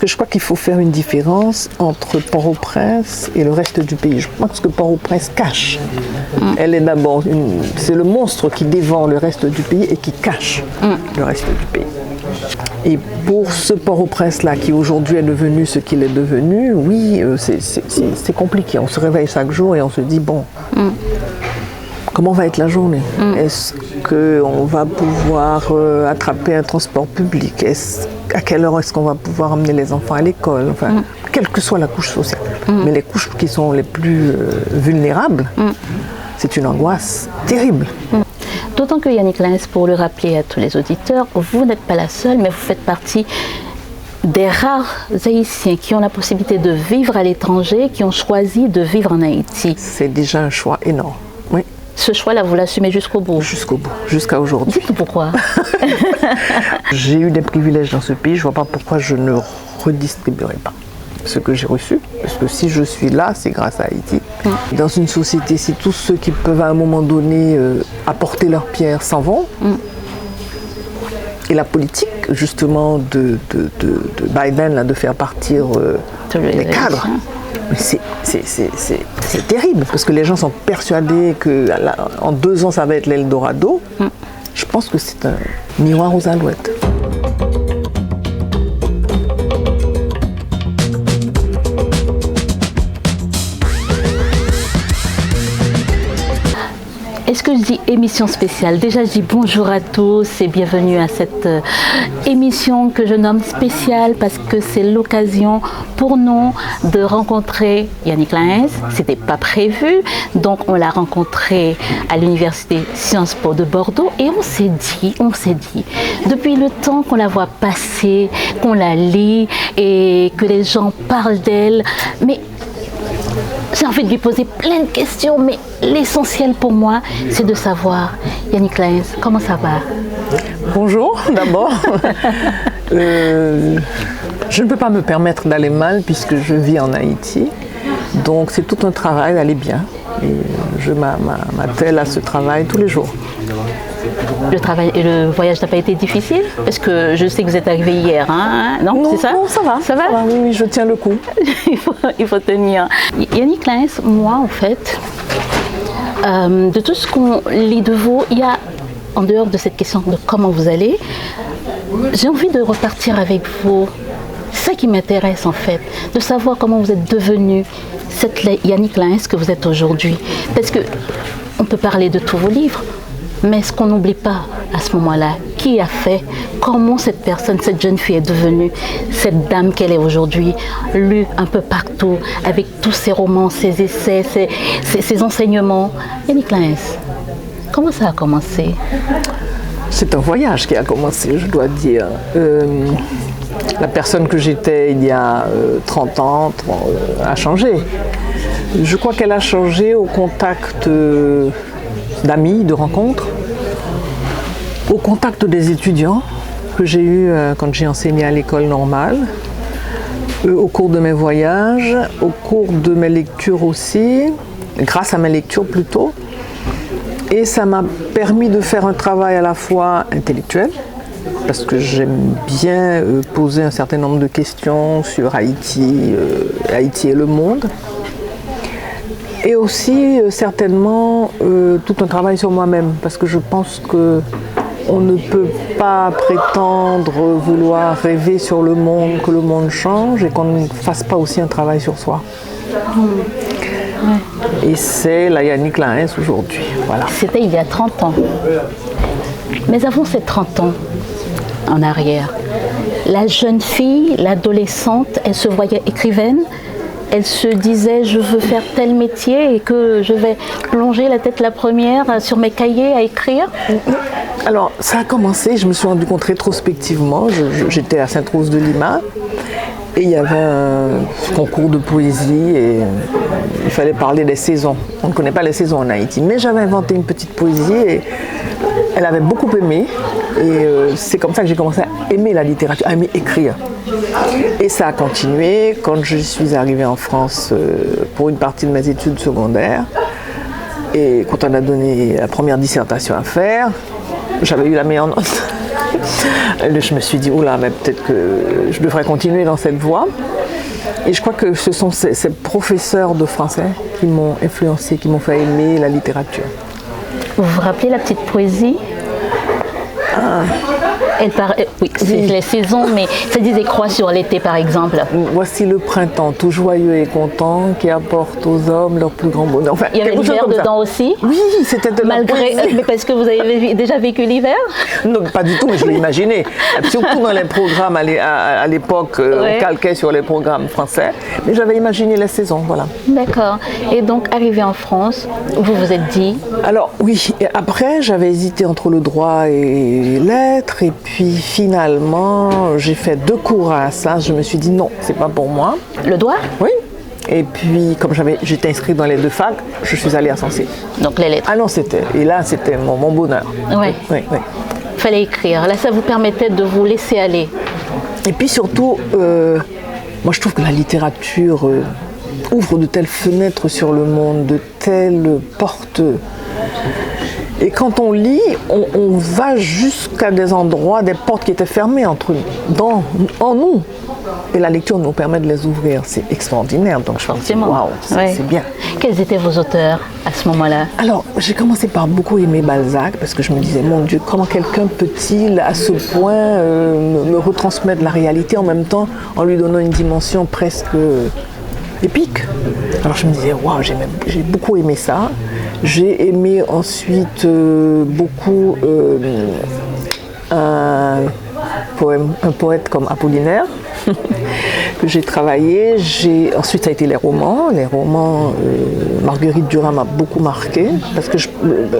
que je crois qu'il faut faire une différence entre Port-au-Prince et le reste du pays. Je pense que Port-au-Prince cache. Elle est d'abord, c'est le monstre qui dévore le reste du pays et qui cache le reste du pays. Et pour ce Port-au-Prince-là, qui aujourd'hui est devenu ce qu'il est devenu, oui, c'est compliqué. On se réveille chaque jour et on se dit, bon, comment va être la journée? Est-ce qu'on va pouvoir attraper un transport public? À quelle heure est-ce qu'on va pouvoir emmener les enfants à l'école? Enfin, quelle que soit la couche sociale. Mais les couches qui sont les plus vulnérables, c'est une angoisse terrible. D'autant que Yannick Laens, pour le rappeler à tous les auditeurs, vous n'êtes pas la seule, mais vous faites partie des rares Haïtiens qui ont la possibilité de vivre à l'étranger, qui ont choisi de vivre en Haïti. C'est déjà un choix énorme, oui. Ce choix-là, vous l'assumez jusqu'au bout? Jusqu'au bout, jusqu'à aujourd'hui. Dites-nous pourquoi. J'ai eu des privilèges dans ce pays, je ne vois pas pourquoi je ne redistribuerai pas ce que j'ai reçu, parce que si je suis là, c'est grâce à Haïti. Dans une société, si tous ceux qui peuvent à un moment donné apporter leur pierre s'en vont, et la politique justement de Biden, là, de faire partir les cadres, c'est terrible, parce que les gens sont persuadés qu'en 2 ans, ça va être l'Eldorado. Je pense que c'est un miroir aux alouettes. Est-ce que je dis émission spéciale? Déjà, je dis bonjour à tous et bienvenue à cette émission que je nomme spéciale parce que c'est l'occasion pour nous de rencontrer Yannick Laens. C'était pas prévu, donc on l'a rencontré à l'université Sciences Po de Bordeaux et on s'est dit, depuis le temps qu'on la voit passer, qu'on la lit et que les gens parlent d'elle, mais j'ai envie de lui poser plein de questions, mais l'essentiel pour moi, c'est de savoir, Yannick Laens, comment ça va? Bonjour, d'abord. Je ne peux pas me permettre d'aller mal puisque je vis en Haïti. Donc c'est tout un travail d'aller bien. Et je m'attelle à ce travail tous les jours. Le travail et le voyage n'a pas été difficile? Parce que je sais que vous êtes arrivé hier, hein? Non, c'est ça? Non, ça va. Ça va? Oui, je tiens le coup. il faut tenir. Yannick Laens, moi, en fait, de tout ce qu'on lit de vous, il y a, en dehors de cette question de comment vous allez, j'ai envie de repartir avec vous. C'est ça qui m'intéresse, en fait, de savoir comment vous êtes devenu cette Yannick Laens que vous êtes aujourd'hui. Parce que on peut parler de tous vos livres, mais ce qu'on n'oublie pas à ce moment-là, qui a fait, comment cette personne, cette jeune fille est devenue cette dame qu'elle est aujourd'hui, lue un peu partout, avec tous ses romans, ses essais, ses enseignements. Yannick Laens, comment ça a commencé? C'est un voyage qui a commencé, je dois dire. La personne que j'étais il y a 30 ans a changé. Je crois qu'elle a changé au contact d'amis, de rencontres, au contact des étudiants que j'ai eu quand j'ai enseigné à l'école normale, au cours de mes voyages, au cours de mes lectures aussi, grâce à mes lectures plutôt. Et ça m'a permis de faire un travail à la fois intellectuel, parce que j'aime bien poser un certain nombre de questions sur Haïti, Haïti et le monde. Et aussi, certainement, tout un travail sur moi-même, parce que je pense qu'on ne peut pas prétendre vouloir rêver sur le monde, que le monde change, et qu'on ne fasse pas aussi un travail sur soi. Et c'est la Yannick Laens aujourd'hui. Voilà. C'était il y a 30 ans. Mais avant ces 30 ans en arrière, la jeune fille, l'adolescente, elle se voyait écrivaine. Elle se disait, je veux faire tel métier et que je vais plonger la tête la première sur mes cahiers à écrire. Alors, ça a commencé, je me suis rendu compte rétrospectivement, j'étais à Sainte-Rose de Lima et il y avait un concours de poésie et il fallait parler des saisons. On ne connaît pas les saisons en Haïti, mais j'avais inventé une petite poésie et elle avait beaucoup aimé et c'est comme ça que j'ai commencé à aimer la littérature, à aimer écrire. Et ça a continué quand je suis arrivée en France pour une partie de mes études secondaires. Et quand on a donné la première dissertation à faire, j'avais eu la meilleure note. Je me suis dit, oula, mais peut-être que je devrais continuer dans cette voie. Et je crois que ce sont ces professeurs de français qui m'ont influencé, qui m'ont fait aimer la littérature. Vous vous rappelez la petite poésie? Elle oui, c'est les saisons, mais ça disait quoi sur l'été, par exemple? Voici le printemps, tout joyeux et content, qui apporte aux hommes leur plus grand bonheur. Enfin, il y avait l'hiver dedans aussi? Oui, c'était de la poésie. Mais parce que vous avez déjà vécu l'hiver? Non, pas du tout, mais je l'ai imaginé. Surtout dans les programmes, à l'époque, on calquait sur les programmes français. Mais j'avais imaginé la saison, voilà. D'accord. Et donc, arrivé en France, vous vous êtes dit? Alors, oui. Et après, j'avais hésité entre le droit et les lettres. Et puis, finalement, j'ai fait 2 cours à Assas. Je me suis dit, non, c'est pas pour moi. Le droit? Oui. Et puis, comme j'étais inscrite dans les 2 facs, je suis allée à Sensé. Donc, les lettres? Ah non, et là, c'était mon bonheur. Oui. Oui, oui. Il fallait écrire. Là, ça vous permettait de vous laisser aller. Et puis surtout, moi je trouve que la littérature ouvre de telles fenêtres sur le monde, de telles portes. Et quand on lit, on va jusqu'à des endroits, des portes qui étaient fermées en nous. Et la lecture nous permet de les ouvrir. C'est extraordinaire. Donc je pense, waouh, c'est bien. Quels étaient vos auteurs à ce moment-là? Alors, j'ai commencé par beaucoup aimer Balzac, parce que je me disais, mon Dieu, comment quelqu'un peut-il à ce point me retransmettre la réalité en même temps, en lui donnant une dimension presque épique. Alors je me disais, waouh, j'ai beaucoup aimé ça. J'ai aimé ensuite beaucoup un poète comme Apollinaire, que j'ai travaillé. Ensuite, ça a été les romans. Les romans, Marguerite Duras m'a beaucoup marqué, parce que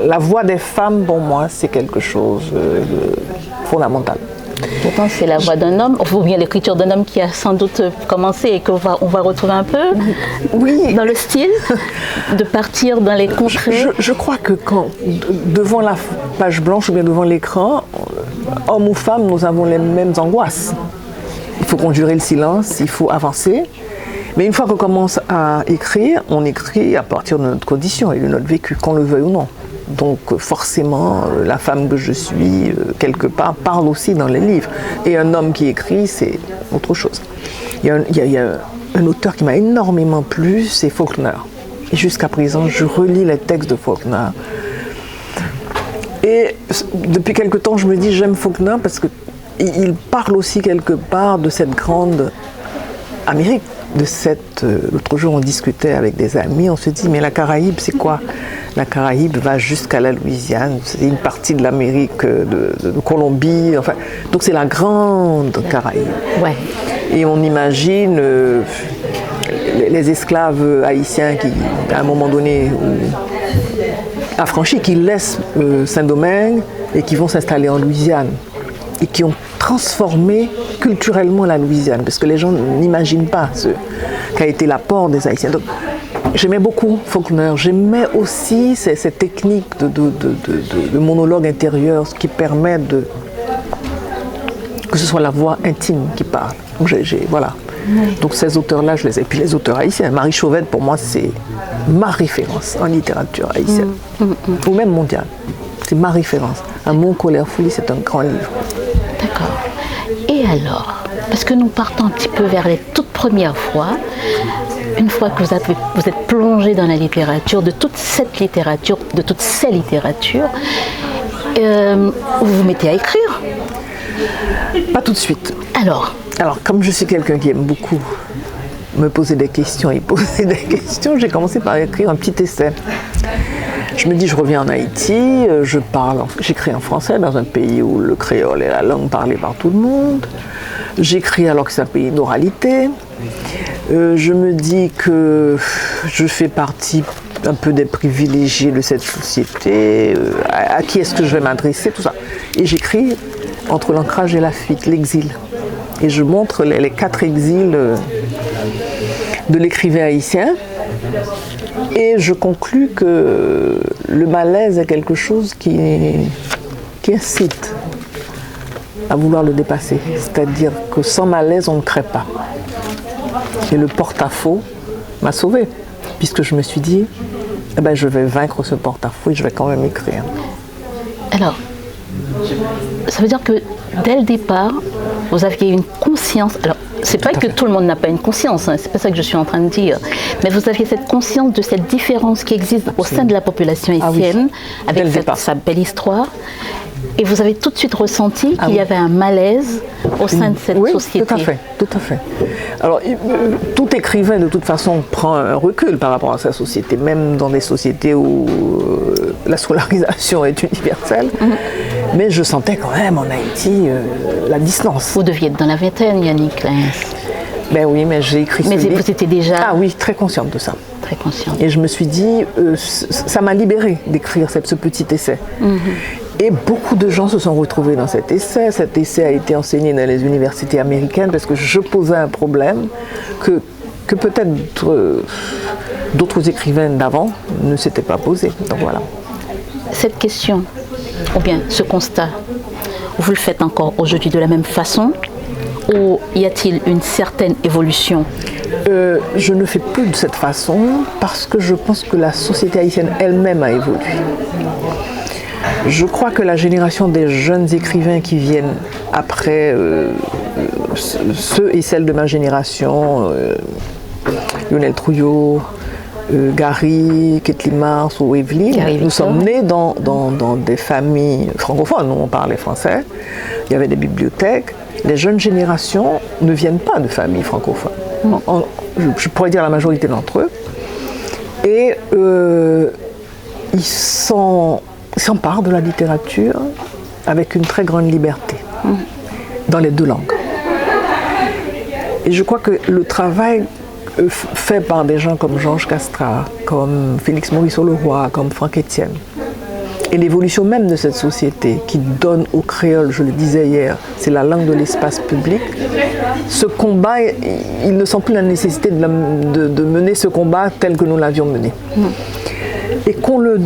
la voix des femmes, pour moi, c'est quelque chose de fondamental. Pourtant, c'est la voix d'un homme, ou bien l'écriture d'un homme qui a sans doute commencé et qu'on va retrouver un peu dans le style, de partir dans les contrées. Je crois que quand, devant la page blanche ou bien devant l'écran, homme ou femme, nous avons les mêmes angoisses. Il faut conjurer le silence, il faut avancer. Mais une fois qu'on commence à écrire, on écrit à partir de notre condition et de notre vécu, qu'on le veuille ou non. Donc forcément, la femme que je suis, quelque part, parle aussi dans les livres. Et un homme qui écrit, c'est autre chose. Il y a un auteur qui m'a énormément plu, c'est Faulkner. Et jusqu'à présent, je relis les textes de Faulkner. Et depuis quelque temps, je me dis, j'aime Faulkner parce qu'il parle aussi quelque part de cette grande Amérique. L'autre jour, on discutait avec des amis, on se dit, mais la Caraïbe, c'est quoi? La Caraïbe va jusqu'à la Louisiane, c'est une partie de l'Amérique, de Colombie, enfin, donc c'est la grande Caraïbe. Ouais. Et on imagine les esclaves haïtiens qui, à un moment donné, affranchis, qui laissent Saint-Domingue et qui vont s'installer en Louisiane, et qui ont transformé culturellement la Louisiane, parce que les gens n'imaginent pas ce qu'a été l'apport des Haïtiens. Donc, j'aimais beaucoup Faulkner, j'aimais aussi ces techniques de monologue intérieur, ce qui permet que ce soit la voix intime qui parle. Donc, voilà. Donc ces auteurs-là, je les ai. Et puis les auteurs haïtiens, Marie Chauvette, pour moi, c'est ma référence en littérature haïtienne, ou même mondiale. C'est ma référence. Un Mon colère folie, c'est un grand livre. D'accord. Et alors, parce que nous partons un petit peu vers les toutes premières fois, une fois que vous êtes plongé dans la littérature, de toute cette littérature, de toutes ces littératures, vous vous mettez à écrire? Pas tout de suite. Alors, comme je suis quelqu'un qui aime beaucoup me poser des questions et poser des questions, j'ai commencé par écrire un petit essai. Je me dis, je reviens en Haïti, j'écris en français dans un pays où le créole est la langue parlée par tout le monde. J'écris alors que c'est un pays d'oralité. Je me dis que je fais partie un peu des privilégiés de cette société. À qui est-ce que je vais m'adresser, tout ça. Et j'écris entre l'ancrage et la fuite, l'exil. Et je montre les 4 exils de l'écrivain haïtien. Et je conclus que le malaise est quelque chose qui incite à vouloir le dépasser. C'est-à-dire que sans malaise, on ne crée pas. Et le porte-à-faux m'a sauvée, puisque je me suis dit, je vais vaincre ce porte-à-faux et je vais quand même écrire. Alors, ça veut dire que dès le départ, vous aviez une conscience. Alors, c'est pas que tout le monde n'a pas une conscience, hein, c'est pas ça que je suis en train de dire. Mais vous aviez cette conscience de cette différence qui existe au sein de la population haïtienne, avec sa belle histoire. Et vous avez tout de suite ressenti qu'il y avait un malaise au sein de cette société. Tout à fait. Alors, tout écrivain, de toute façon, prend un recul par rapport à sa société, même dans des sociétés où la scolarisation est universelle. Mais je sentais quand même en Haïti la distance. Vous deviez être dans la vingtaine, Yannick Claens. Ben oui, mais j'ai écrit ce livre. Mais vous étiez déjà... Ah oui, très consciente de ça. Très consciente. Et je me suis dit, ça m'a libérée d'écrire ce petit essai. Et beaucoup de gens se sont retrouvés dans cet essai. Cet essai a été enseigné dans les universités américaines parce que je posais un problème que peut-être d'autres écrivains d'avant ne s'étaient pas posé. Donc voilà. Cette question, ou bien ce constat, vous le faites encore aujourd'hui de la même façon ou y a-t-il une certaine évolution? Je ne fais plus de cette façon parce que je pense que la société haïtienne elle-même a évolué. Je crois que la génération des jeunes écrivains qui viennent après ceux et celles de ma génération, Lionel Trouillot, Gary, Kathleen Mars ou Evelyn, nous sommes nés dans des familles francophones où on parlait français, il y avait des bibliothèques. Les jeunes générations ne viennent pas de familles francophones. Je pourrais dire la majorité d'entre eux. Et ils s'emparent de la littérature avec une très grande liberté, dans les deux langues. Et je crois que le travail fait par des gens comme Georges Castrat, comme Félix Morisseau-Leroy, comme Franck Etienne, et l'évolution même de cette société qui donne au créole, je le disais hier, c'est la langue de l'espace public. Ce combat, il ne sent plus la nécessité de mener ce combat tel que nous l'avions mené. Et qu'on le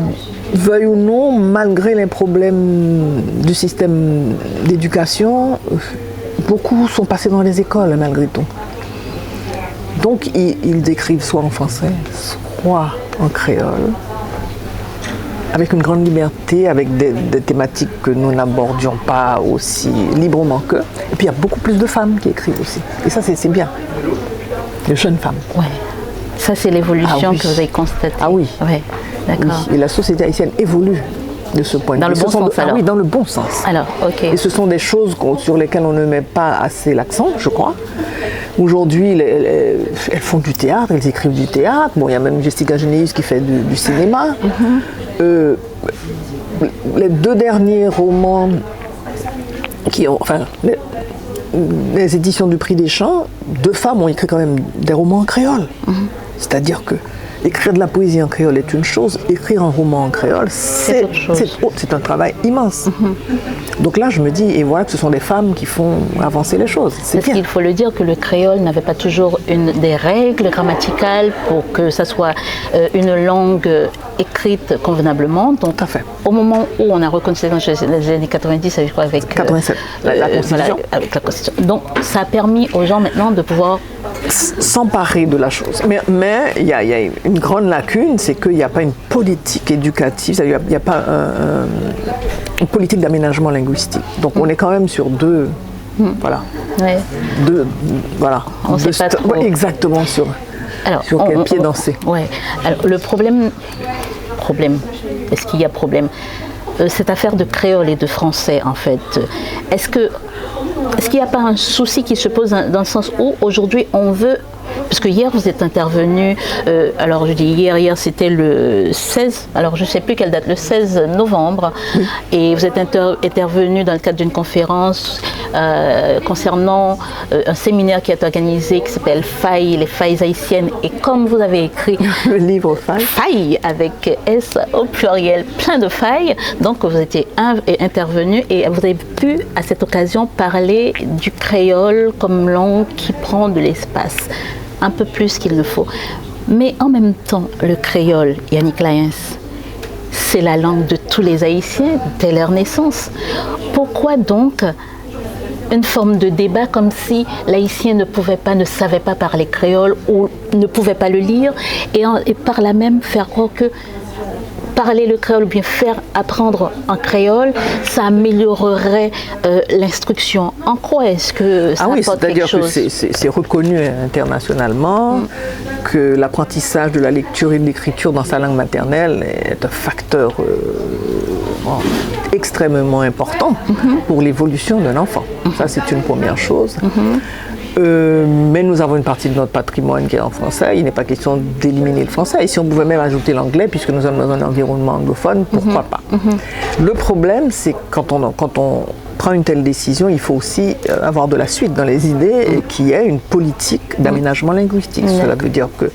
veuille ou non, malgré les problèmes du système d'éducation, beaucoup sont passés dans les écoles malgré tout. Donc ils décrivent soit en français, soit en créole, avec une grande liberté, avec des thématiques que nous n'abordions pas aussi librement qu'eux. Et puis il y a beaucoup plus de femmes qui écrivent aussi. Et ça c'est bien, de jeunes femmes. Ouais. Ça c'est l'évolution que vous avez constatée. Ah oui. Ouais. D'accord. Oui. Et la société haïtienne évolue de ce point de vue. Dans le bon sens alors. Oui, dans le bon sens. Alors, ok. Et ce sont des choses sur lesquelles on ne met pas assez l'accent, je crois. Aujourd'hui, elles font du théâtre, elles écrivent du théâtre. Bon, il y a même Jessica Généus qui fait du cinéma. Les deux derniers romans les éditions du Prix des Champs, deux femmes ont écrit quand même des romans en créole. C'est-à-dire que écrire de la poésie en créole est une chose, écrire un roman en créole, c'est un travail immense. Donc là, je me dis, et voilà que ce sont des femmes qui font avancer les choses. Parce qu'il faut le dire que le créole n'avait pas toujours des règles grammaticales pour que ça soit une langue écrite convenablement. Donc, tout à fait. Au moment où on a reconnu ça dans les années 90, je crois, avec 87, la Constitution. Avec la Constitution. Donc, ça a permis aux gens maintenant de pouvoir s'emparer de la chose. Mais il y a une grande lacune, c'est qu'il n'y a pas une politique éducative, il n'y a pas une politique d'aménagement linguistique. Donc on est quand même sur deux, voilà. Ouais. Voilà. On sait pas trop. Ouais, exactement sur quel pied danser. Ouais. Alors le problème, est-ce qu'il y a problème? Cette affaire de créole et de français, en fait, est-ce qu'il n'y a pas un souci qui se pose dans le sens où aujourd'hui on veut, parce que hier vous êtes intervenu, alors je dis hier c'était le 16, alors je ne sais plus quelle date, le 16 novembre, et vous êtes intervenu dans le cadre d'une conférence concernant un séminaire qui est organisé qui s'appelle Failles, les failles haïtiennes, et comme vous avez écrit le livre Failles avec S au pluriel, plein de failles, donc vous étiez intervenu et vous avez pu à cette occasion parler du créole comme langue qui prend de l'espace, un peu plus qu'il ne faut. Mais en même temps, le créole, Yannick Claens, c'est la langue de tous les Haïtiens dès leur naissance. Pourquoi donc une forme de débat comme si l'haïtien ne savait pas parler créole ou ne pouvait pas le lire et par là même faire croire que parler le créole ou bien faire apprendre en créole, ça améliorerait l'instruction. En quoi est-ce que ça apporte quelque chose? C'est-à-dire que c'est reconnu internationalement que l'apprentissage de la lecture et de l'écriture dans sa langue maternelle est un facteur extrêmement important pour l'évolution d'un enfant. Ça, c'est une première chose. Mais nous avons une partie de notre patrimoine qui est en français. Il n'est pas question d'éliminer le français. Et si on pouvait même ajouter l'anglais, puisque nous sommes dans un environnement anglophone, pourquoi pas? Le problème, c'est que quand on prend une telle décision, il faut aussi avoir de la suite dans les idées et qu'il y ait une politique d'aménagement linguistique. Cela veut dire que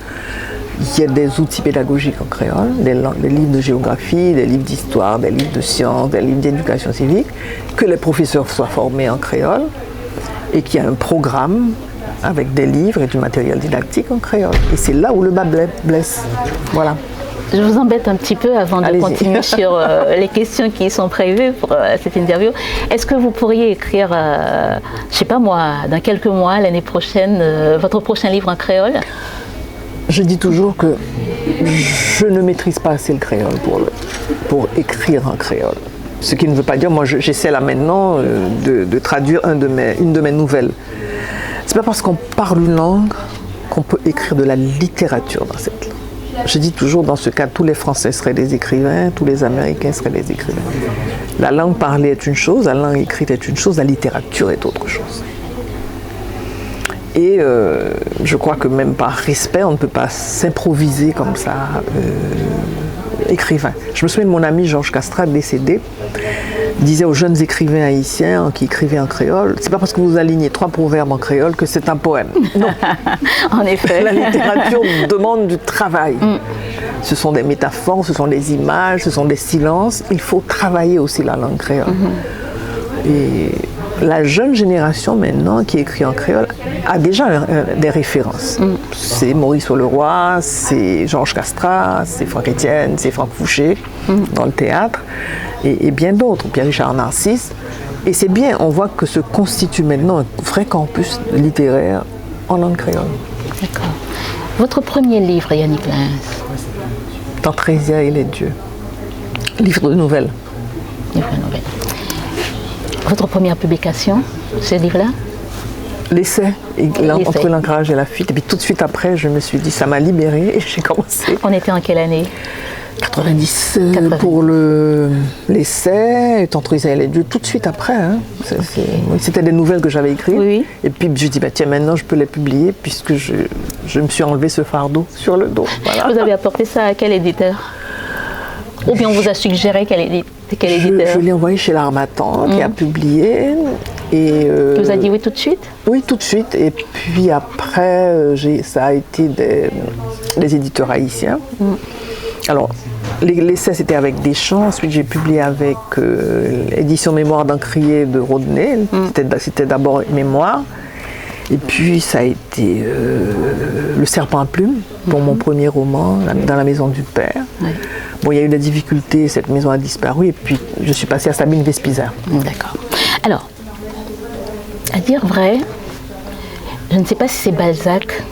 il y a des outils pédagogiques en créole, des livres de géographie, des livres d'histoire, des livres de sciences, des livres d'éducation civique, que les professeurs soient formés en créole et qu'il y a un programme avec des livres et du matériel didactique en créole. Et c'est là où le bas blesse. Voilà. Je vous embête un petit peu avant de continuer sur les questions qui sont prévues pour cette interview. Est-ce que vous pourriez écrire, je ne sais pas moi, dans quelques mois, l'année prochaine, votre prochain livre en créole? Je dis toujours que je ne maîtrise pas assez le créole pour écrire en créole. Ce qui ne veut pas dire, moi j'essaie là maintenant de traduire une de mes nouvelles. C'est pas parce qu'on parle une langue qu'on peut écrire de la littérature dans cette langue. Je dis toujours, dans ce cas, tous les Français seraient des écrivains, tous les Américains seraient des écrivains. La langue parlée est une chose, la langue écrite est une chose, la littérature est autre chose. Et je crois que même par respect, on ne peut pas s'improviser comme ça, écrivain. Je me souviens de mon ami Georges Castrat, décédé, disait aux jeunes écrivains haïtiens qui écrivaient en créole, c'est pas parce que vous alignez 3 proverbes en créole que c'est un poème. Non. En effet. La littérature demande du travail. Ce sont des métaphores, ce sont des images, ce sont des silences. Il faut travailler aussi la langue créole. Et la jeune génération maintenant qui écrit en créole a déjà des références. C'est Maurice Auleroy, c'est Georges Castrat, c'est Franck Etienne, c'est Franck Fouché dans le théâtre et bien d'autres, Pierre-Richard Narcisse. Et c'est bien, on voit que se constitue maintenant un vrai campus littéraire en langue créole. D'accord. Votre premier livre, Yannick Lens? Tantrésia et les dieux. Livre de nouvelles. Livre de nouvelles. Votre première publication, ce livre-là? L'essai, entre l'ancrage et la fuite. Et puis tout de suite après, je me suis dit, ça m'a libérée et j'ai commencé. On était en quelle année? 90 pour l'essai, Tantrésia et les dieux, tout de suite après. Hein. C'était des nouvelles que j'avais écrites. Oui. Et puis je dis, bah, tiens, maintenant je peux les publier puisque je me suis enlevé ce fardeau sur le dos. Voilà. Vous avez apporté ça à quel éditeur? Ou bien on vous a suggéré quel éditeur? Je l'ai envoyé chez l'Harmattan qui a publié. Et vous a dit oui tout de suite? Oui, tout de suite. Et puis après, ça a été des éditeurs haïtiens. Alors, l'essai, c'était avec Deschamps. Ensuite, j'ai publié avec l'édition Mémoire d'Encrier de Rodney. C'était d'abord Mémoire. Et puis, ça a été Le Serpent à plumes, pour mon premier roman, Dans la maison du père. Oui. Bon, il y a eu des difficultés, cette maison a disparu. Et puis, je suis passée à Sabine Vespizer. D'accord. Alors, à dire vrai, je ne sais pas si c'est Balzac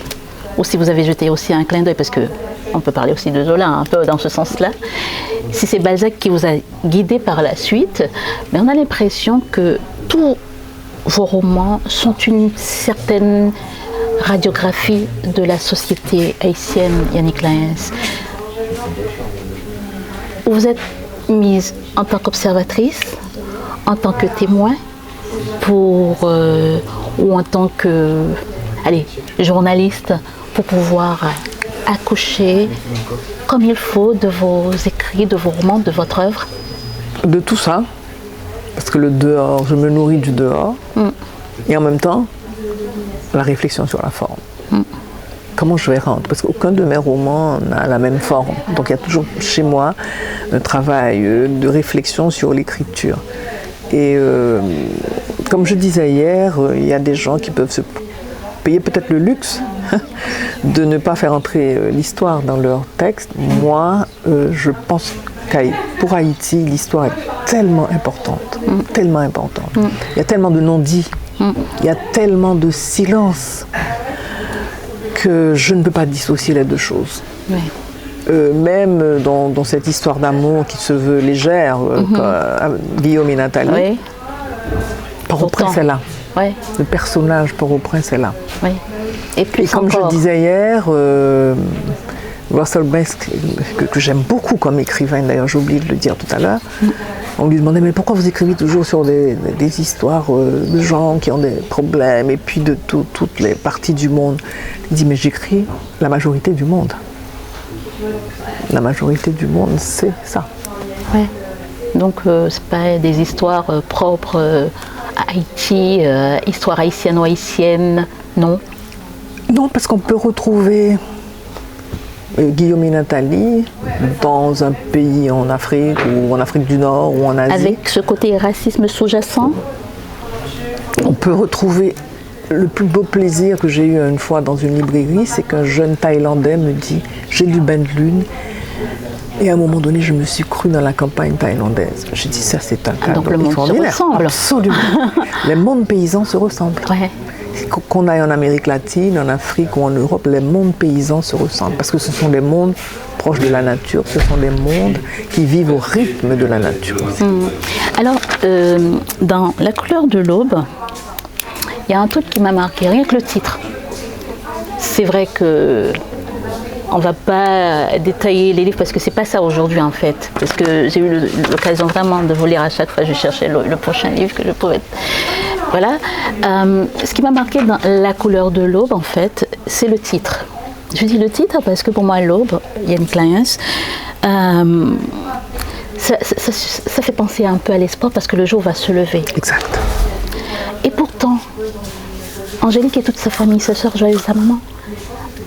ou si vous avez jeté aussi un clin d'œil, parce qu'on peut parler aussi de Zola, un peu dans ce sens-là. Si c'est Balzac qui vous a guidé par la suite, mais on a l'impression que tous vos romans sont une certaine radiographie de la société haïtienne, Yannick Lens. Vous êtes mise en tant qu'observatrice, en tant que témoin, ou en tant que journaliste, pour pouvoir accoucher comme il faut de vos écrits, de vos romans, de votre œuvre? De tout ça, parce que le dehors, je me nourris du dehors, et en même temps, la réflexion sur la forme. Comment je vais rendre? Parce qu'aucun de mes romans n'a la même forme. Donc il y a toujours chez moi un travail de réflexion sur l'écriture. Et comme je disais hier, il y a des gens qui peuvent se payer peut-être le luxe de ne pas faire entrer l'histoire dans leur texte. Moi, je pense pour Haïti, l'histoire est tellement importante, tellement importante. Il y a tellement de non-dits, il y a tellement de silence que je ne peux pas dissocier les deux choses. Oui. même dans cette histoire d'amour qui se veut légère, Guillaume et Nathalie, Oui. Port-au-Prince est là. Ouais. Le personnage Port-au-Prince est là. Oui. Et puis Et comme encore. je disais hier, Russell Banks, que j'aime beaucoup comme écrivain, d'ailleurs j'ai oublié de le dire tout à l'heure, on lui demandait mais pourquoi vous écrivez toujours sur des histoires de gens qui ont des problèmes et puis de toutes les parties du monde. Il dit mais j'écris la majorité du monde. La majorité du monde c'est ça. Ouais. Donc c'est pas des histoires propres à Haïti, histoire haïtiano-haïtienne, non? Non, parce qu'on peut retrouver Guillaume et Nathalie dans un pays en Afrique ou en Afrique du Nord ou en Asie. Avec ce côté racisme sous-jacent? On peut retrouver le plus beau plaisir que j'ai eu une fois dans une librairie, c'est qu'un jeune Thaïlandais me dit « j'ai lu Ben Lune ». Et à un moment donné, je me suis crue dans la campagne thaïlandaise. J'ai dit ça, c'est un cadeau donc le monde se extraordinaire. ressemble. Absolument. Les mondes paysans se ressemblent. Ouais. Qu'on aille en Amérique latine, en Afrique ou en Europe, les mondes paysans se ressemblent parce que ce sont des mondes proches de la nature, ce sont des mondes qui vivent au rythme de la nature. Alors, dans La couleur de l'aube, il y a un truc qui m'a marqué, rien que le titre. C'est vrai que on ne va pas détailler les livres parce que c'est pas ça aujourd'hui en fait. Parce que j'ai eu l'occasion vraiment de vous lire à chaque fois, je cherchais le prochain livre que je pouvais. Voilà. Ce qui m'a marqué dans La couleur de l'aube en fait, c'est le titre. Je dis le titre parce que pour moi l'aube, Yannick Clayens, ça fait penser un peu à l'espoir parce que le jour va se lever. Exact. Et pourtant, Angélique et toute sa famille, sa soeur Joyeuse, sa maman,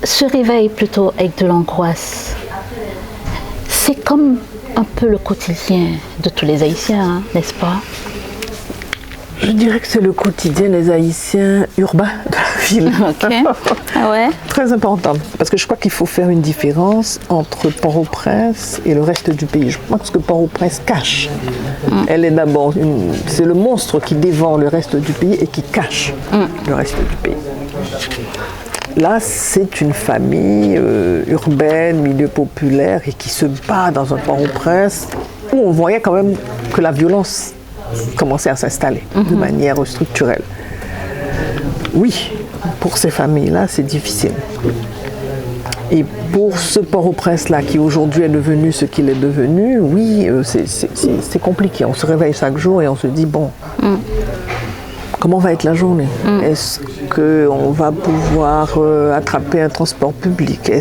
se réveille plutôt avec de l'angoisse. C'est comme un peu le quotidien de tous les Haïtiens, hein, n'est-ce pas? Je dirais que c'est le quotidien des Haïtiens urbains de la ville. Ok. Ah ouais? Très important, parce que je crois qu'il faut faire une différence entre Port-au-Prince et le reste du pays. Je pense que Port-au-Prince cache. Elle est d'abord, c'est le monstre qui dévore le reste du pays et qui cache le reste du pays. Là, c'est une famille urbaine, milieu populaire, et qui se bat dans un Port-au-Prince où on voyait quand même que la violence commençait à s'installer de manière structurelle. Oui, pour ces familles-là, c'est difficile. Et pour ce Port-au-Prince-là, qui aujourd'hui est devenu ce qu'il est devenu, oui, c'est compliqué. On se réveille chaque jour et on se dit, bon, comment va être la journée? Est-ce qu'on va pouvoir attraper un transport public?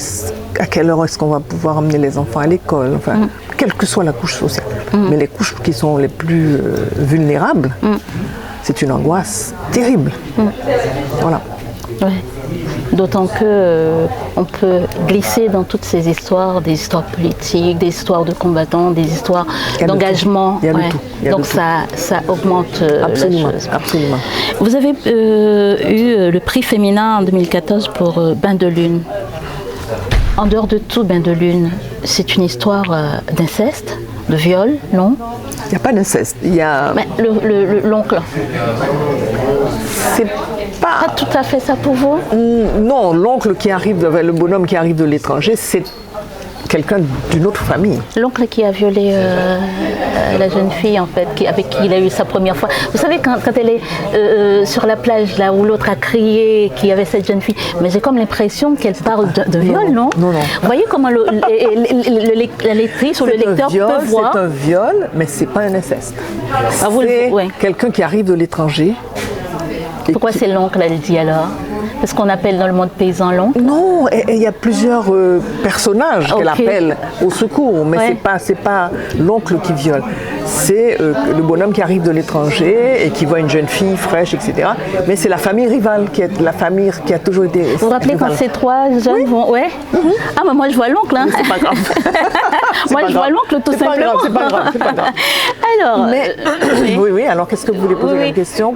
À quelle heure est-ce qu'on va pouvoir emmener les enfants à l'école? Enfin, quelle que soit la couche sociale. Mais les couches qui sont les plus vulnérables, c'est une angoisse terrible. Voilà. Ouais. D'autant que on peut glisser dans toutes ces histoires, des histoires politiques, des histoires de combattants, des histoires d'engagement. Il y a de tout. Donc ça augmente absolument, la chose. Absolument. Vous avez eu le prix féminin en 2014 pour Bain de Lune. En dehors de tout, Bain de Lune, c'est une histoire d'inceste, de viol, non? Il n'y a pas d'inceste. Il y a... Mais l'oncle. C'est pas tout à fait ça pour vous? Non, l'oncle qui arrive, le bonhomme qui arrive de l'étranger, c'est quelqu'un d'une autre famille. L'oncle qui a violé la jeune fille, en fait, avec qui il a eu sa première fois. Vous savez, quand elle est sur la plage, là où l'autre a crié qu'il y avait cette jeune fille, mais j'ai comme l'impression qu'elle parle de viol, non? Non. Vous voyez comment la lectrice ou le lecteur peut voir? C'est un viol, mais c'est pas un inceste. vous C'est ouais. quelqu'un qui arrive de l'étranger. Pourquoi c'est l'oncle, elle dit alors? C'est ce qu'on appelle dans le monde paysan l'oncle? Non, il y a plusieurs personnages qu'elle appelle au secours, mais c'est pas l'oncle qui viole. C'est le bonhomme qui arrive de l'étranger et qui voit une jeune fille fraîche, etc. Mais c'est la famille rivale, la famille qui a toujours été. Vous vous rappelez quand ces trois jeunes vont. Ouais. Ah, mais moi je vois l'oncle. Hein. C'est pas grave. Moi je vois l'oncle tout simplement. C'est pas grave. Alors. Mais, oui, alors qu'est-ce que vous voulez poser la question?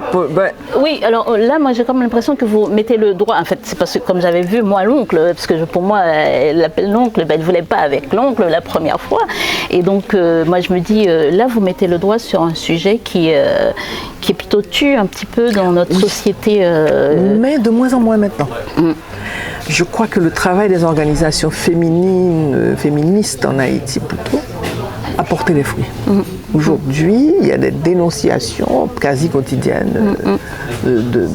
Oui, alors là, moi j'ai comme l'impression que vous mettez le droit. En fait, c'est parce que comme j'avais vu, moi, l'oncle, parce que pour moi, elle l'appelle l'oncle, elle ne voulait pas avec l'oncle la première fois. Et donc, moi je me dis, là, vous mettez le doigt sur un sujet qui est plutôt un petit peu dans notre société. Mais de moins en moins maintenant. je crois que le travail des organisations féministes en Haïti plutôt, a porté les fruits. Aujourd'hui, il y a des dénonciations quasi quotidiennes de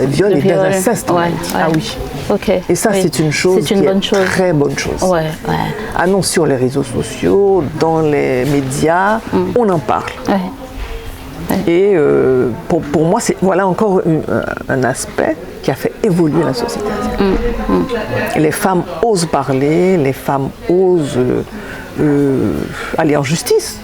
viols et d'inceste en Haïti. Ah oui. Okay. Et ça, c'est une chose très bonne chose. Ouais. Annonce sur les réseaux sociaux, dans les médias, on en parle. Et pour moi, voilà encore un aspect qui a fait évoluer la société. Les femmes osent parler, les femmes osent aller en justice.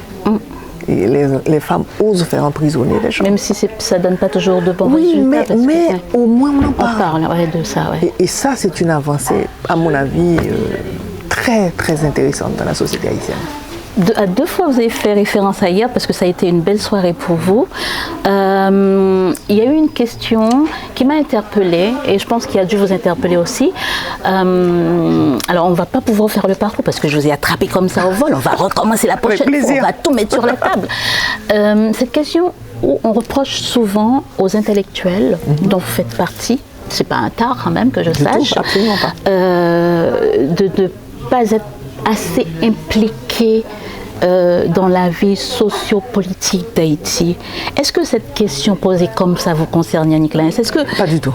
Et les femmes osent faire emprisonner les gens. Même si ça ne donne pas toujours de bons résultats. Mais au moins on en parle. On parle de ça. Et ça, c'est une avancée, à mon avis, très, très intéressante dans la société haïtienne. À deux fois, vous avez fait référence à hier parce que ça a été une belle soirée pour vous. Il y a eu une question qui m'a interpellée et je pense qu'il a dû vous interpeller aussi. Alors, on ne va pas pouvoir faire le parcours parce que je vous ai attrapé comme ça au vol. On va recommencer la prochaine fois. On va tout mettre sur la table. Cette question où on reproche souvent aux intellectuels dont vous faites partie, c'est pas un tard quand même que je sache, absolument pas. De ne pas être assez impliqués dans la vie socio-politique d'Haïti. Est-ce que cette question posée comme ça vous concerne, Yannick Laens? Pas du tout.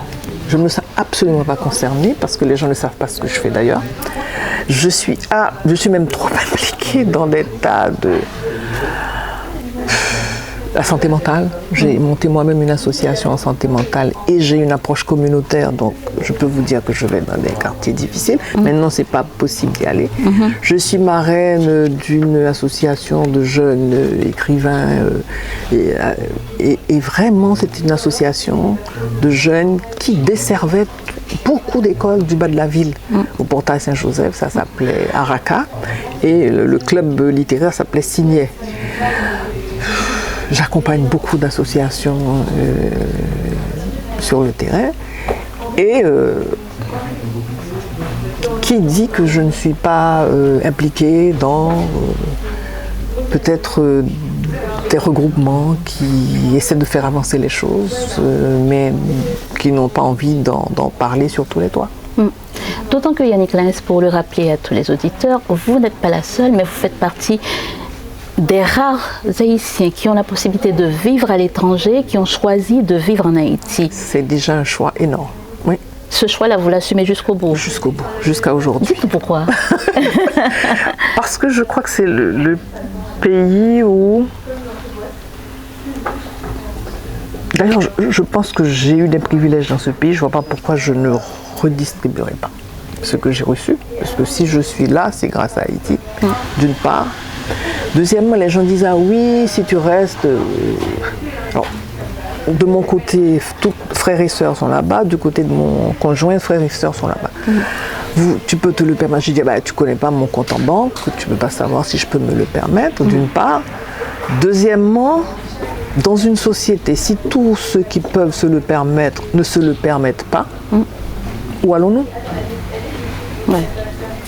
Je ne me sens absolument pas concernée parce que les gens ne savent pas ce que je fais d'ailleurs. Je suis même trop impliquée dans des tas de... La santé mentale. J'ai monté moi-même une association en santé mentale et j'ai une approche communautaire, donc je peux vous dire que je vais dans des quartiers difficiles. Maintenant, c'est pas possible d'y aller. Je suis marraine d'une association de jeunes écrivains et vraiment, c'est une association de jeunes qui desservait beaucoup d'écoles du bas de la ville. Au portail Saint-Joseph, ça s'appelait Araka et le club littéraire s'appelait Signet. J'accompagne beaucoup d'associations sur le terrain et qui dit que je ne suis pas impliquée dans peut-être des regroupements qui essaient de faire avancer les choses mais qui n'ont pas envie d'en parler sur tous les toits. D'autant que Yannick Laens, pour le rappeler à tous les auditeurs, vous n'êtes pas la seule mais vous faites partie des rares Haïtiens qui ont la possibilité de vivre à l'étranger, qui ont choisi de vivre en Haïti. C'est déjà un choix énorme, oui. Ce choix-là, vous l'assumez jusqu'au bout? Jusqu'au bout, jusqu'à aujourd'hui. Dites-nous pourquoi. Parce que je crois que c'est le pays où... D'ailleurs, je pense que j'ai eu des privilèges dans ce pays, je ne vois pas pourquoi je ne redistribuerai pas ce que j'ai reçu. Parce que si je suis là, c'est grâce à Haïti, d'une part. Deuxièmement, les gens disent « Ah oui, si tu restes... Alors, de mon côté, tous frères et sœurs sont là-bas. Du côté de mon conjoint, frères et sœurs sont là-bas. Tu peux te le permettre. Je dis « Tu ne connais pas mon compte en banque. Tu ne peux pas savoir si je peux me le permettre, d'une part. Deuxièmement, dans une société, si tous ceux qui peuvent se le permettre ne se le permettent pas, où allons-nous ?»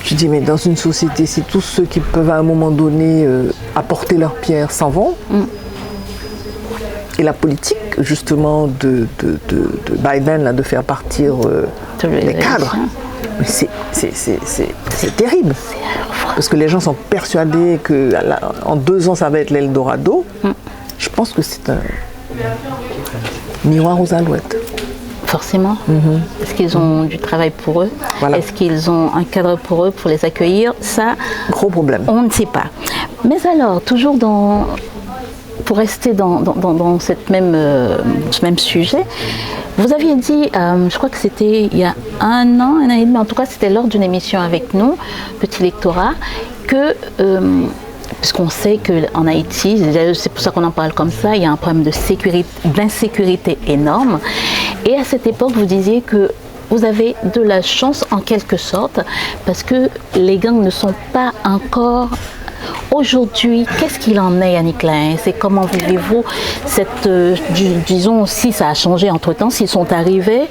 Je dis, mais dans une société, si tous ceux qui peuvent à un moment donné apporter leur pierre s'en vont, et la politique, justement, de Biden, là, de faire partir les cadres, mais c'est terrible. Parce que les gens sont persuadés qu'en 2 ans, ça va être l'Eldorado. Je pense que c'est un miroir aux alouettes. Forcément. Est-ce qu'ils ont du travail pour eux? Voilà. Est-ce qu'ils ont un cadre pour eux, pour les accueillir? Ça, gros problème. On ne sait pas. Mais alors, toujours pour rester dans cette ce même sujet, vous aviez dit, je crois que c'était il y a un an et demi, en tout cas c'était lors d'une émission avec nous, Petit Lectorat, que... puisqu'on sait qu'en Haïti, c'est pour ça qu'on en parle comme ça, il y a un problème d'insécurité énorme. Et à cette époque, vous disiez que vous avez de la chance en quelque sorte, parce que les gangs ne sont pas encore... Aujourd'hui, qu'est-ce qu'il en est, Yannick Laens? Et comment vivez-vous cette... disons, si ça a changé entre-temps, s'ils sont arrivés,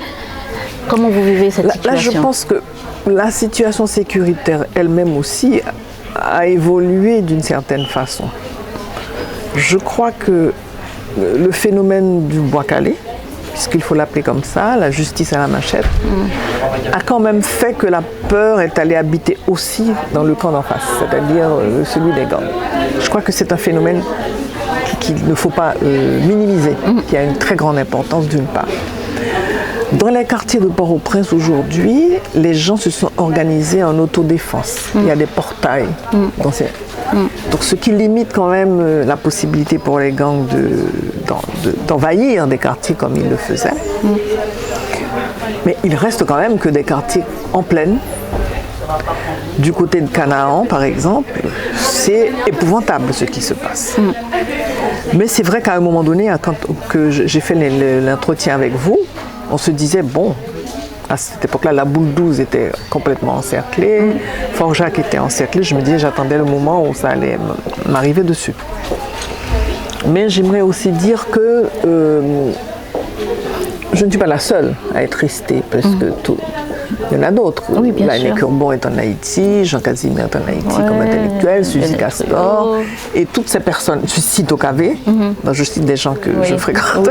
comment vous vivez cette situation? Là, je pense que la situation sécuritaire elle-même aussi a évolué d'une certaine façon. Je crois que le phénomène du bois calé, puisqu'il faut l'appeler comme ça, la justice à la machette, a quand même fait que la peur est allée habiter aussi dans le camp d'en face, c'est-à-dire celui des gangs. Je crois que c'est un phénomène qu'il ne faut pas minimiser, qui a une très grande importance d'une part. Dans les quartiers de Port-au-Prince aujourd'hui, les gens se sont organisés en autodéfense. Il y a des portails. Donc ce qui limite quand même la possibilité pour les gangs d'envahir des quartiers comme ils le faisaient. Mais il reste quand même que des quartiers en plaine. Du côté de Canaan, par exemple, c'est épouvantable ce qui se passe. Mais c'est vrai qu'à un moment donné, quand j'ai fait l'entretien avec vous, on se disait, bon, à cette époque-là, la boule 12 était complètement encerclée, Fort-Jacques était encerclé, je me disais, j'attendais le moment où ça allait m'arriver dessus. Mais j'aimerais aussi dire que je ne suis pas la seule à être restée, parce que il y en a d'autres. Oui, Laine Curbon est en Haïti, Jean Casimir est en Haïti comme intellectuel, Suzy Castor, et toutes ces personnes, je cite au KV, je cite des gens que je fréquente,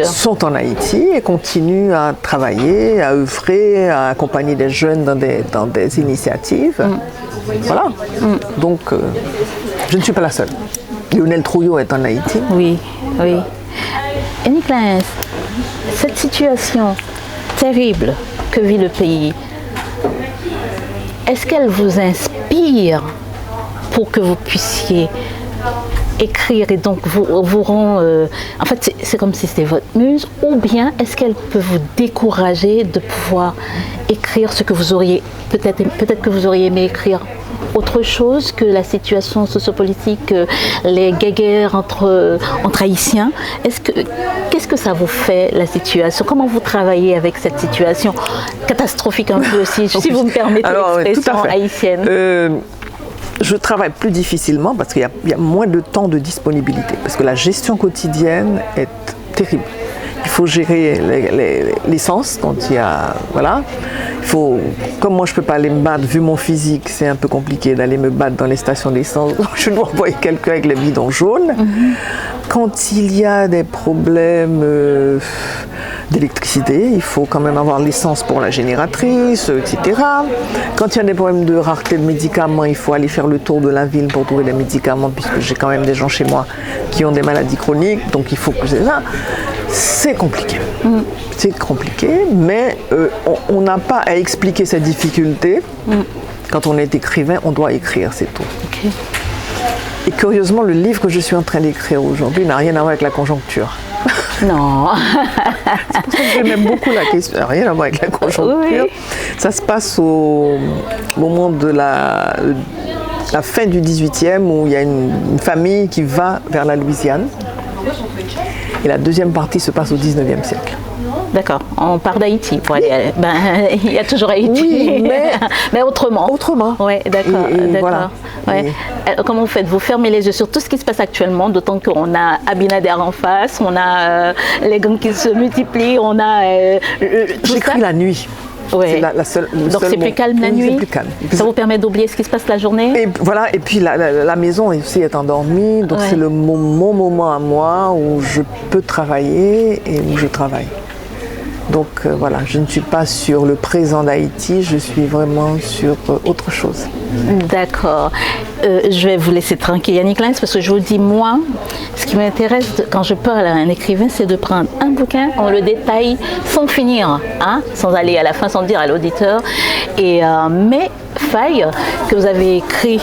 sont en Haïti et continuent à travailler, à œuvrer, à accompagner des jeunes dans des initiatives. Voilà. Donc, je ne suis pas la seule. Lionel Trouillot est en Haïti. Oui. Et Nicolas, cette situation terrible que vit le pays, est-ce qu'elle vous inspire pour que vous puissiez écrire et donc vous rend... en fait, c'est comme si c'était votre muse, ou bien est-ce qu'elle peut vous décourager de pouvoir écrire ce que vous auriez... Peut-être que vous auriez aimé écrire autre chose que la situation sociopolitique, les guéguerres entre Haïtiens. Qu'est-ce que ça vous fait, la situation? Comment vous travaillez avec cette situation catastrophique un peu aussi, si vous me permettez l'expression haïtienne? Je travaille plus difficilement parce qu'il y a moins de temps de disponibilité, parce que la gestion quotidienne est terrible. Il faut gérer l'essence, quand il y a... Voilà. Comme moi je ne peux pas aller me battre, vu mon physique, c'est un peu compliqué d'aller me battre dans les stations d'essence. Je dois envoyer quelqu'un avec les bidons jaunes. Quand il y a des problèmes d'électricité, il faut quand même avoir l'essence pour la génératrice, etc. Quand il y a des problèmes de rareté de médicaments, il faut aller faire le tour de la ville pour trouver des médicaments, puisque j'ai quand même des gens chez moi qui ont des maladies chroniques, donc il faut que c'est ça. C'est compliqué. C'est compliqué, mais on n'a pas à expliquer ces difficultés. Quand on est écrivain, on doit écrire, c'est tout. Okay. Et curieusement, le livre que je suis en train d'écrire aujourd'hui n'a rien à voir avec la conjoncture. Non. C'est pour ça que j'aime beaucoup la question. Rien à voir avec la conjoncture. Oui. Ça se passe au moment de la fin du 18e, où il y a une famille qui va vers la Louisiane. Et la deuxième partie se passe au 19e siècle. D'accord, on part d'Haïti pour aller. Il y a toujours Haïti, oui, mais autrement. Autrement. Oui, d'accord. Voilà. Ouais. Comment vous faites? Vous fermez les yeux sur tout ce qui se passe actuellement, d'autant qu'on a Abinader en face, on a les qui se multiplient, on a. J'écris la nuit. Ouais. C'est donc c'est plus calme la nuit. C'est plus calme. Ça vous permet d'oublier ce qui se passe la journée. Et voilà. Et puis la maison aussi est endormie, donc c'est mon moment à moi où je peux travailler et où je travaille. Donc voilà, je ne suis pas sur le présent d'Haïti, je suis vraiment sur autre chose. D'accord. Je vais vous laisser tranquille, Yannick Lens, parce que je vous dis, moi, ce qui m'intéresse quand je parle à un écrivain, c'est de prendre un bouquin, on le détaille sans finir, hein, sans aller à la fin, sans dire à l'auditeur. Et mais failles que vous avez écrit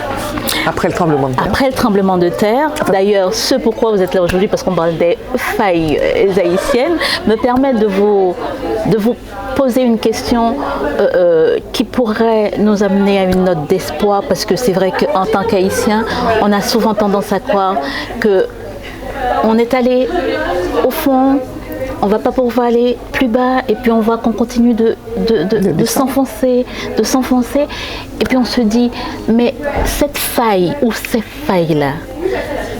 après le tremblement de terre. Après le tremblement de terre. D'ailleurs, ce pourquoi vous êtes là aujourd'hui, parce qu'on parle des failles haïtiennes, me permet de vous poser une question qui pourrait nous amener à une note d'espoir, parce que c'est vrai qu'en tant qu'Haïtien, on a souvent tendance à croire qu'on est allé au fond, on ne va pas pouvoir aller plus bas, et puis on voit qu'on continue de s'enfoncer, et puis on se dit, mais cette faille ou ces failles-là,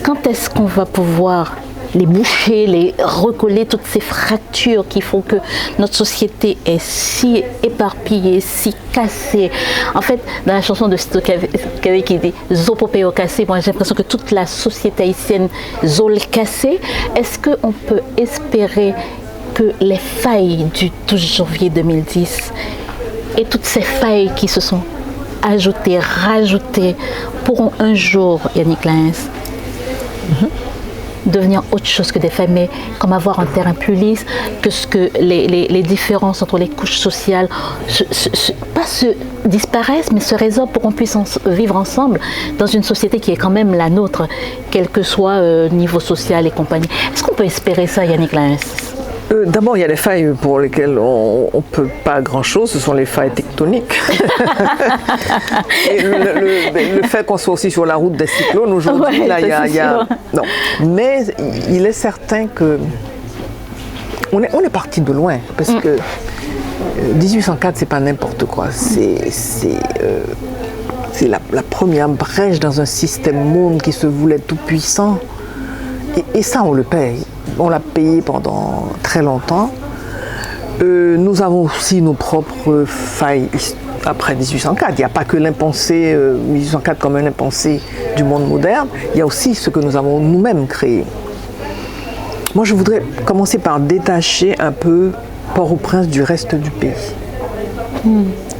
quand est-ce qu'on va pouvoir les boucher, les recoller, toutes ces fractures qui font que notre société est si éparpillée, si cassée. En fait, dans la chanson de Stokavé qui dit « Zopopéo cassé », moi j'ai l'impression que toute la société haïtienne zole cassée. Est-ce qu'on peut espérer que les failles du 12 janvier 2010 et toutes ces failles qui se sont ajoutées, rajoutées, pourront un jour, Yannick Laens, devenir autre chose que des failles, mais comme avoir un terrain plus lisse, que ce que les différences entre les couches sociales pas se disparaissent, mais se résorbent pour qu'on puisse vivre ensemble dans une société qui est quand même la nôtre, quel que soit niveau social et compagnie. Est-ce qu'on peut espérer ça, Yannick Laens? D'abord, il y a les failles pour lesquelles on ne peut pas grand-chose, ce sont les failles tectoniques. Et le fait qu'on soit aussi sur la route des cyclones, aujourd'hui, ouais, là, il y a... Non. Mais il est certain que... On est parti de loin, parce que 1804, c'est pas n'importe quoi. C'est la première brèche dans un système monde qui se voulait tout puissant. Et ça, on le paye. On l'a payé pendant très longtemps. Nous avons aussi nos propres failles après 1804. Il n'y a pas que l'impensé 1804 comme un impensé du monde moderne. Il y a aussi ce que nous avons nous-mêmes créé. Moi, je voudrais commencer par détacher un peu Port-au-Prince du reste du pays.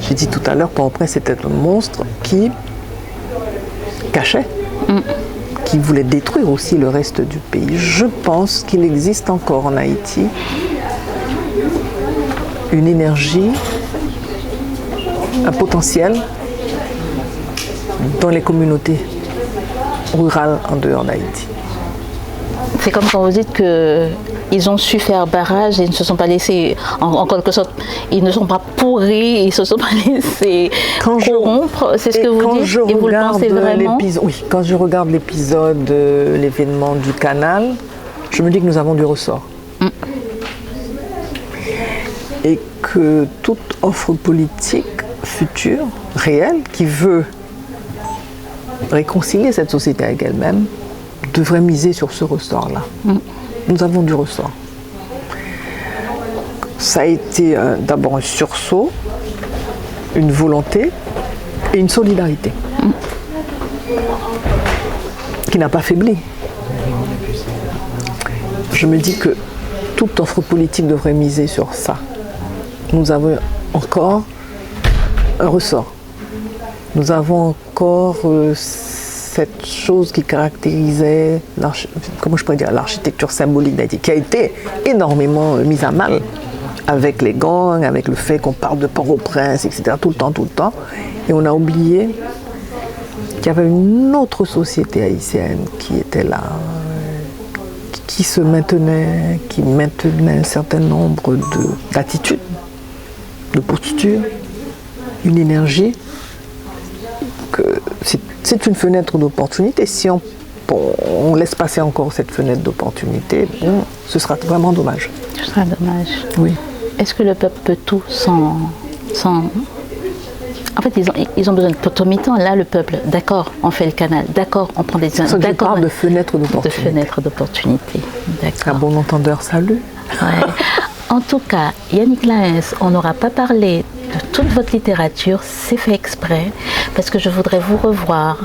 J'ai dit tout à l'heure, Port-au-Prince était un monstre qui cachait. Qui voulait détruire aussi le reste du pays. Je pense qu'il existe encore en Haïti une énergie, un potentiel dans les communautés rurales en dehors d'Haïti. C'est comme quand vous dites qu'ils ont su faire barrage et ils ne se sont pas laissés, en quelque sorte, ils ne sont pas pourris, ils ne se sont pas laissés corrompre, c'est ce que vous dites, et vous le pensez vraiment? Oui, quand je regarde l'épisode, l'événement du canal, je me dis que nous avons du ressort. Et que toute offre politique future, réelle, qui veut réconcilier cette société avec elle-même, devrait miser sur ce ressort-là. Nous avons du ressort. Ça a été d'abord un sursaut, une volonté et une solidarité qui n'a pas faibli. Je me dis que toute offre politique devrait miser sur ça. Nous avons encore un ressort. Nous avons encore cette chose qui caractérisait l'architecture symbolique d'Haïti, qui a été énormément mise à mal avec les gangs, avec le fait qu'on parle de Port-au-Prince, etc., tout le temps. Et on a oublié qu'il y avait une autre société haïtienne qui était là, qui se maintenait, qui maintenait un certain nombre d'attitudes, de postures, une énergie, que c'est une fenêtre d'opportunité. Si on laisse passer encore cette fenêtre d'opportunité, bon, ce sera vraiment dommage. Ce sera dommage. Oui. Est-ce que le peuple peut tout sans... En fait, ils ont besoin de automitant. Là, le peuple, d'accord, on fait le canal, d'accord, on prend des... Je parle de fenêtre d'opportunité. De fenêtre d'opportunité, d'accord. Un bon entendeur, salut. Ouais. En tout cas, Yannick Laens, on n'aura pas parlé de toute votre littérature, c'est fait exprès, parce que je voudrais vous revoir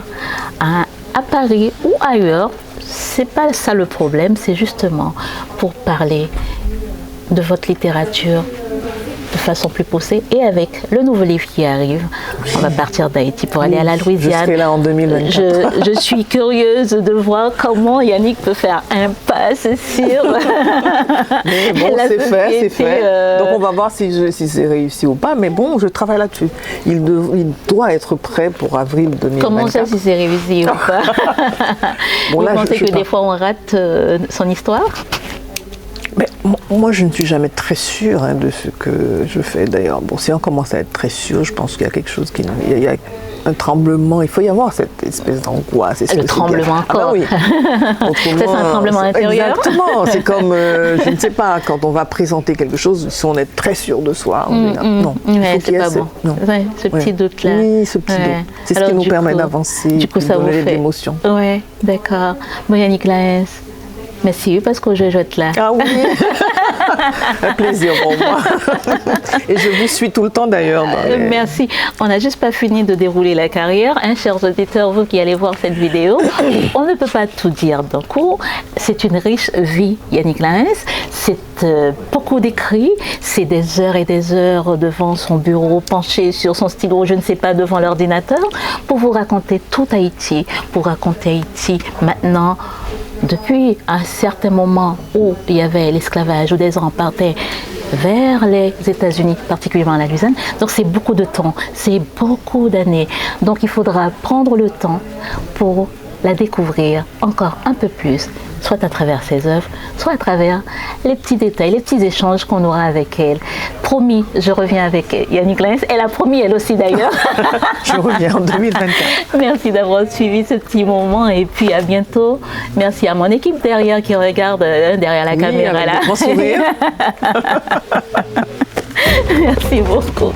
à Paris ou ailleurs. C'est pas ça le problème, c'est justement pour parler de votre littérature de façon plus poussée et avec le nouveau livre qui arrive. On va partir d'Haïti pour aller à la Louisiane. Je serai là en 2024. Je suis curieuse de voir comment Yannick peut faire un pas, c'est sûr. Mais bon, c'est fait. Donc on va voir si c'est réussi ou pas. Mais bon, je travaille là-dessus. Il doit être prêt pour avril 2024. Comment ça, si c'est réussi ou pas? Bon, là, vous pensez que des fois on rate son histoire? Mais moi, je ne suis jamais très sûre de ce que je fais. D'ailleurs, bon, si on commence à être très sûr, je pense qu'il y a quelque chose il y a un tremblement. Il faut y avoir cette espèce d'angoisse. Le tremblement encore. Ah oui. Ça, c'est un tremblement intérieur. Exactement. C'est comme, je ne sais pas, quand on va présenter quelque chose, si on est très sûr de soi, on dit non. C'est pas bon. Ouais, ce petit doute-là. Oui, ce petit doute. C'est ce qui nous permet d'avancer, du coup, ça vous fait l'émotion. Oui, d'accord. Bon, Yannick Laens. Merci parce que je joue là. Ah oui. Un plaisir pour moi. Et je vous suis tout le temps d'ailleurs. Merci. On n'a juste pas fini de dérouler la carrière. Hein, chers auditeurs, vous qui allez voir cette vidéo, on ne peut pas tout dire d'un coup. C'est une riche vie, Yannick Laens. C'est beaucoup d'écrits. C'est des heures et des heures devant son bureau, penché sur son stylo, je ne sais pas, devant l'ordinateur, pour vous raconter tout Haïti, pour raconter Haïti maintenant, depuis un certain moment où il y avait l'esclavage, où des gens partaient vers les États-Unis, particulièrement la Louisiane. Donc c'est beaucoup de temps, c'est beaucoup d'années. Donc il faudra prendre le temps pour la découvrir encore un peu plus, soit à travers ses œuvres, soit à travers les petits détails, les petits échanges qu'on aura avec elle. Promis, je reviens avec Yannick Laens. Elle a promis, elle aussi d'ailleurs. Je reviens en 2024. Merci d'avoir suivi ce petit moment et puis à bientôt. Merci à mon équipe derrière qui regarde derrière la caméra là. Bon sourire. Merci beaucoup.